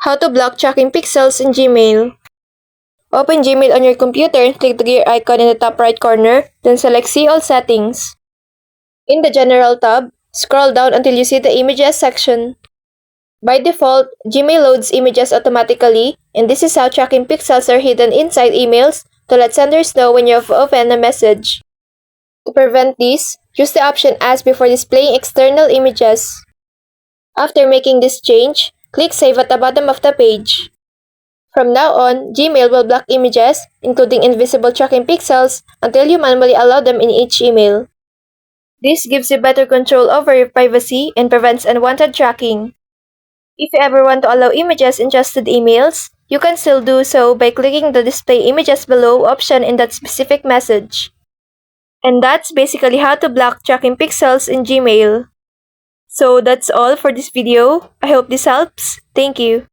How to block tracking pixels in Gmail. Open Gmail on your computer and click the gear icon in the top right corner, then select See All Settings. In the General tab, scroll down until you see the Images section. By default, Gmail loads images automatically, and this is how tracking pixels are hidden inside emails to let senders know when you have opened a message. To prevent this, use the option Ask before displaying external images. After making this change, click Save at the bottom of the page. From now on, Gmail will block images, including invisible tracking pixels, until you manually allow them in each email. This gives you better control over your privacy and prevents unwanted tracking. If you ever want to allow images in trusted emails, you can still do so by clicking the Display Images Below option in that specific message. And that's basically how to block tracking pixels in Gmail. So that's all for this video. I hope this helps. Thank you.